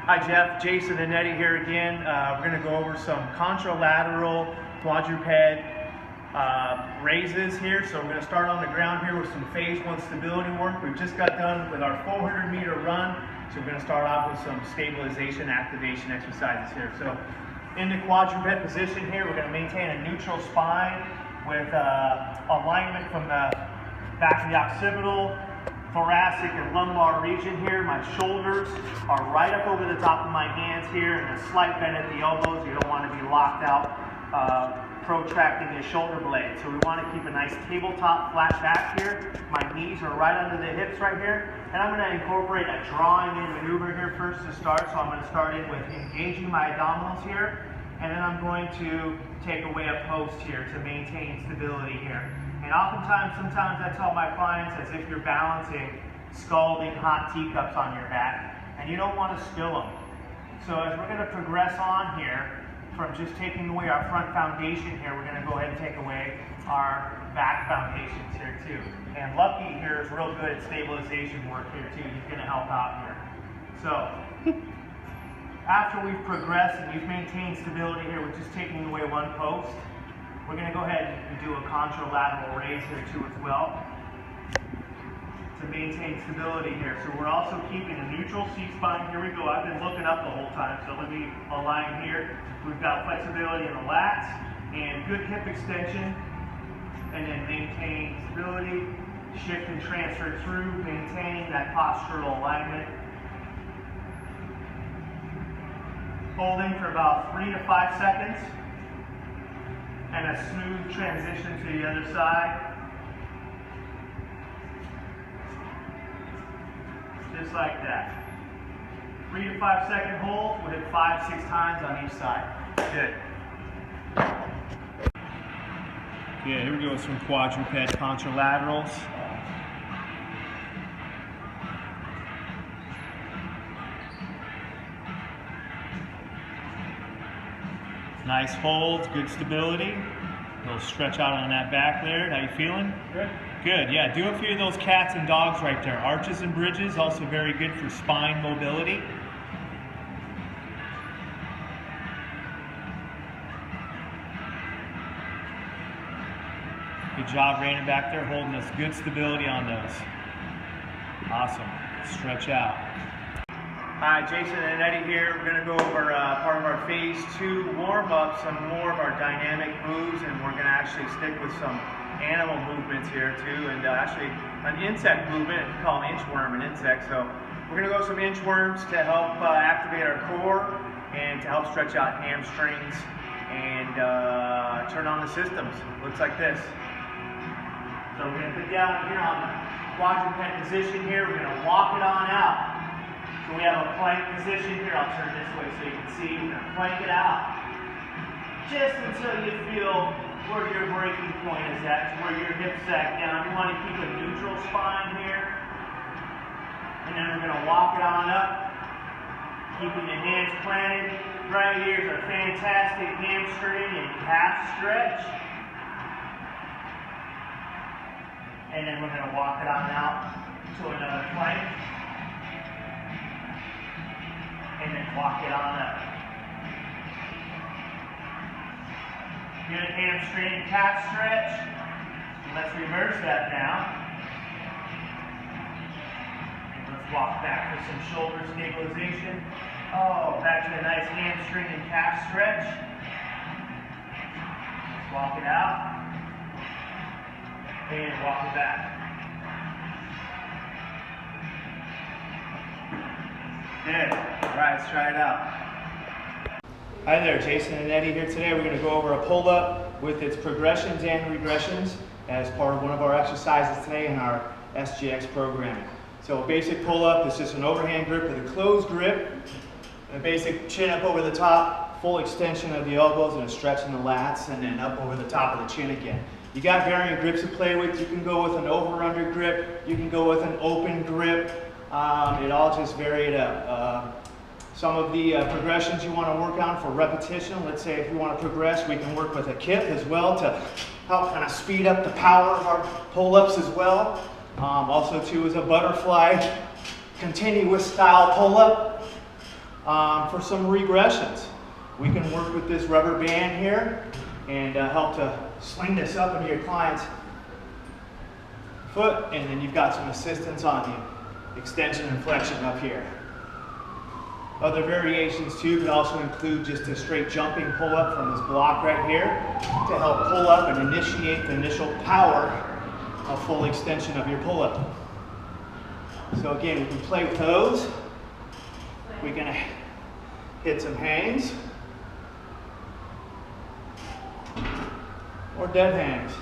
Hi Jeff, Jason and Eddie here again. We're going to go over some contralateral quadruped raises here. So we're going to start on the ground here with some phase one stability work. We've just got done with our 400-meter run. So we're going to start off with some stabilization activation exercises here. So in the quadruped position here, we're going to maintain a neutral spine with alignment from the back of the occipital, thoracic and lumbar region here. My shoulders are right up over the top of my hands here, and a slight bend at the elbows. You don't want to be locked out, protracting the shoulder blade. So we want to keep a nice tabletop flat back here. My knees are right under the hips right here. And I'm going to incorporate a drawing in maneuver here first to start. So I'm going to start in with engaging my abdominals here, and then I'm going to take away a post here to maintain stability here. And oftentimes, sometimes I tell my clients as if you're balancing scalding hot teacups on your back, and you don't want to spill them. So as we're going to progress on here, from just taking away our front foundation here, we're going to go ahead and take away our back foundations here too. And Lucky here is real good at stabilization work here too. He's going to help out here. So after we've progressed and you've maintained stability here with just taking away one post, we're going to go ahead and do a contralateral raise here too as well to maintain stability here. So we're also keeping a neutral C-spine. Here we go. I've been looking up the whole time, so let me align here. We've got flexibility in the lats and good hip extension, and then maintain stability, shift and transfer through, maintaining that postural alignment. Holding for about 3 to 5 seconds. And a smooth transition to the other side. Just like that. 3 to 5 second hold. We'll hit 5-6 times on each side. Good. Okay, here we go with some quadruped contralaterals. Nice hold, good stability. A little stretch out on that back there. How you feeling? Good. Good, yeah. Do a few of those cats and dogs right there. Arches and bridges, also very good for spine mobility. Good job, Raina, back there, holding us good stability on those. Awesome. Stretch out. Hi, Jason and Eddie here. We're going to go over part of our phase 2 warm-up, some more of our dynamic moves, and we're going to actually stick with some animal movements here too, and actually an insect movement, if you call an inchworm an insect. So we're going to go some inchworms to help activate our core and to help stretch out hamstrings and turn on the systems. Looks like this. So we're going to put down here on the quadruped position here. We're going to walk it on out. So we have a plank position here. I'll turn this way so you can see. We're going to plank it out just until you feel where your breaking point is at, where your hips sag down. You want to keep a neutral spine here. And then we're going to walk it on up, keeping the hands planted. Right here is a fantastic hamstring and calf stretch. And then we're going to walk it on out to another plank. And then walk it on up. Good hamstring and calf stretch. Let's reverse that now. And let's walk back for some shoulder stabilization. Oh, back to a nice hamstring and calf stretch. Let's walk it out. And walk it back. Good. All right, let's try it out. Hi there, Jason and Eddie here today. We're going to go over a pull-up with its progressions and regressions as part of one of our exercises today in our SGX programming. So a basic pull-up is just an overhand grip with a closed grip, a basic chin up over the top, full extension of the elbows and a stretch in the lats, and then up over the top of the chin again. You got varying grips to play with. You can go with an over-under grip. You can go with an open grip. It all just varied up. Some of the progressions you want to work on for repetition, let's say if you want to progress, we can work with a kip as well to help kind of speed up the power of our pull-ups as well. Also too is a butterfly continuous style pull-up. For some regressions, we can work with this rubber band here and help to sling this up into your client's foot, and then you've got some assistance on the extension and flexion up here. Other variations too could also include just a straight jumping pull-up from this block right here to help pull up and initiate the initial power of full extension of your pull-up. So again, we can play with those. We can hit some hangs or dead hangs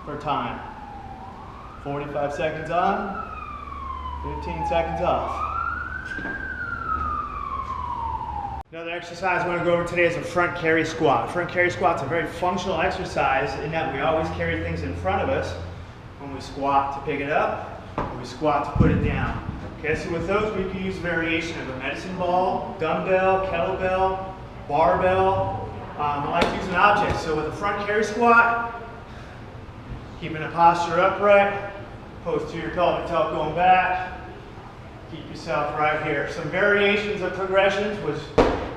for time. 45 seconds on, 15 seconds off. Another exercise I want to go over today is a front carry squat. Front carry squat is a very functional exercise in that we always carry things in front of us when we squat to pick it up, when we squat to put it down. Okay, so with those we can use variation of a medicine ball, dumbbell, kettlebell, barbell. I like to use an object. So with a front carry squat, keeping the posture upright, posterior pelvic tilt going back, keep yourself right here. Some variations of progressions was,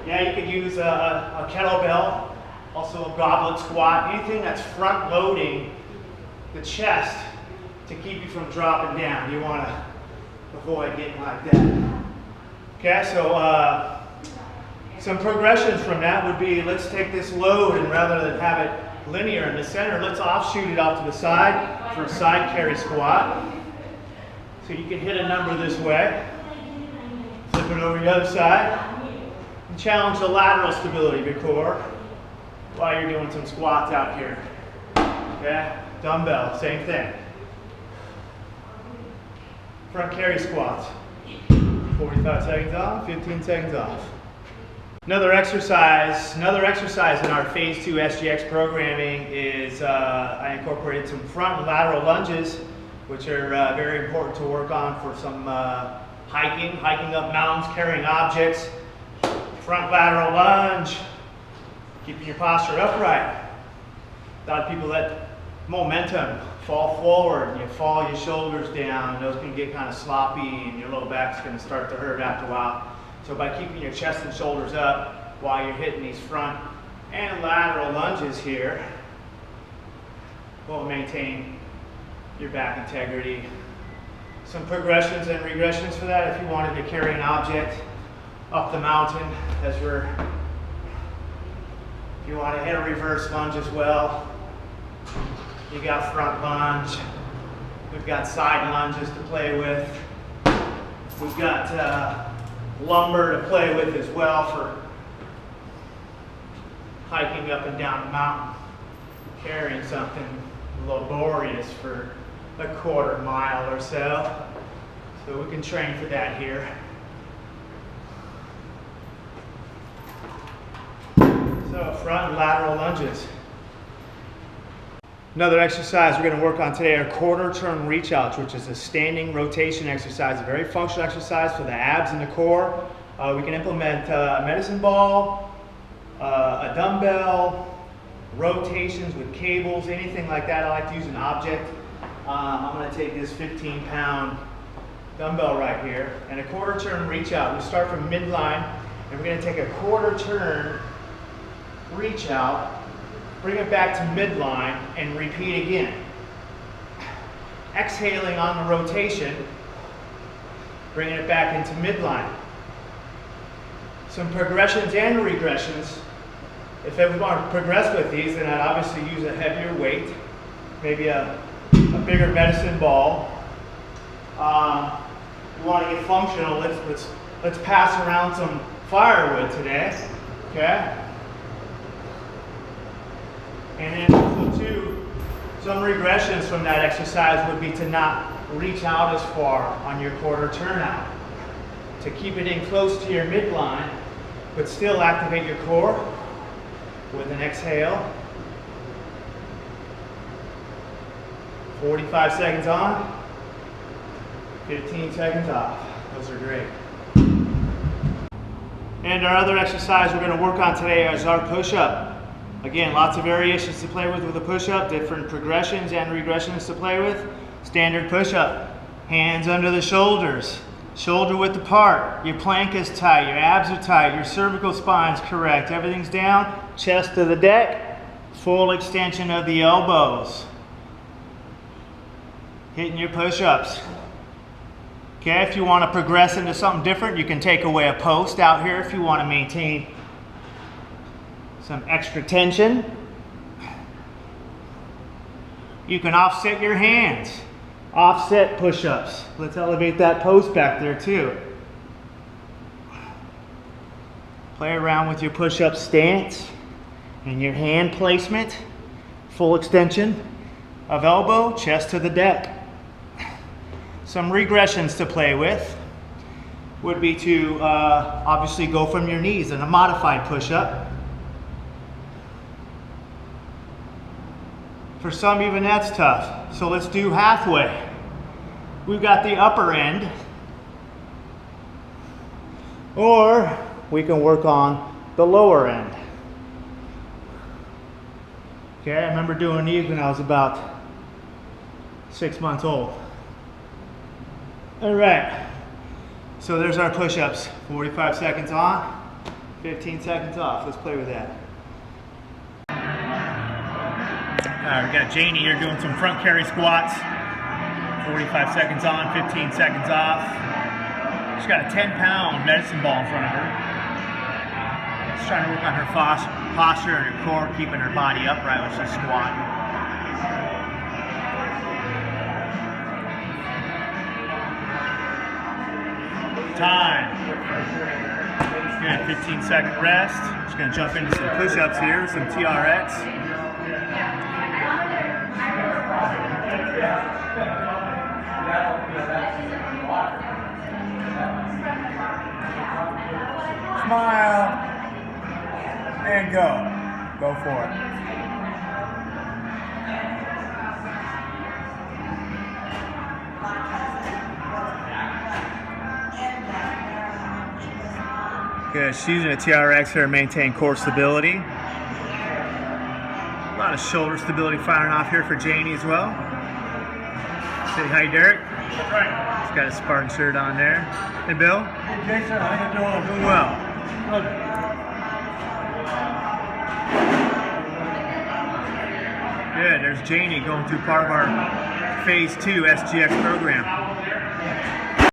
yeah, you could use a kettlebell, also a goblet squat, anything that's front loading the chest to keep you from dropping down. You want to avoid getting like that. Okay, so some progressions from that would be, let's take this load and rather than have it linear in the center, let's offshoot it off to the side for a side carry squat. So you can hit a number this way, flip it over the other side, and challenge the lateral stability of your core while you're doing some squats out here. Okay, dumbbell, same thing. Front carry squats, 45 seconds on, 15 seconds off. Another exercise in our Phase 2 SGX programming is I incorporated some front and lateral lunges, which are very important to work on for some hiking up mountains, carrying objects. Front lateral lunge, keeping your posture upright. A lot of people let momentum fall forward and you fall your shoulders down, and those can get kind of sloppy and your low back's going to start to hurt after a while. So by keeping your chest and shoulders up while you're hitting these front and lateral lunges here, will maintain your back integrity. Some progressions and regressions for that if you wanted to carry an object up the mountain, if you want to hit a reverse lunge as well. You got front lunge, we've got side lunges to play with, we've got lumbar to play with as well for hiking up and down the mountain, carrying something laborious for a quarter mile or so. So we can train for that here. So front and lateral lunges. Another exercise we're going to work on today are quarter turn reach outs, which is a standing rotation exercise, a very functional exercise for the abs and the core. We can implement a medicine ball, a dumbbell, rotations with cables, anything like that. I like to use an object. I'm going to take this 15-pound dumbbell right here and a quarter turn reach out. We start from midline and we're going to take a quarter turn reach out, bring it back to midline, and repeat again. Exhaling on the rotation, bringing it back into midline. Some progressions and regressions. If we want to progress with these, then I'd obviously use a heavier weight, maybe a bigger medicine ball. We want to get functional. Let's pass around some firewood today. Okay. And then some regressions from that exercise would be to not reach out as far on your quarter turnout. To keep it in close to your midline, but still activate your core with an exhale. 45 seconds on, 15 seconds off. Those are great. And our other exercise we're going to work on today is our push-up. Again, lots of variations to play with a push-up, different progressions and regressions to play with. Standard push-up, hands under the shoulders, Shoulder width apart, your plank is tight, your abs are tight, your cervical spine's correct, everything's down, chest to the deck, full extension of the elbows. Hitting your push-ups. Okay, if you want to progress into something different, you can take away a post out here if you want to maintain some extra tension. You can offset your hands. Offset push-ups. Let's elevate that post back there too. Play around with your push-up stance and your hand placement. Full extension of elbow, chest to the deck. Some regressions to play with would be to obviously go from your knees in a modified push-up. For some, even that's tough. So let's do halfway. We've got the upper end, or we can work on the lower end. Okay, I remember doing these when I was about 6 months old. All right, so there's our push-ups. 45 seconds on, 15 seconds off. Let's play with that. We got Janie here doing some front carry squats. 45 seconds on, 15 seconds off. She's got a 10-pound medicine ball in front of her. She's trying to work on her posture and her core, keeping her body upright when she's squatting. Time. Good, 15-second rest. She's going to jump into some push-ups here, some TRX. Smile and go. Go for it. Good. She's using a TRX here to maintain core stability. A lot of shoulder stability firing off here for Janie as well. Say hi, Derek. That's right. He's got his Spartan shirt on there. Hey, Bill. Hey, Jason. How you doing? Doing well. Good. Good. There's Janie going through part of our Phase 2 SGX program.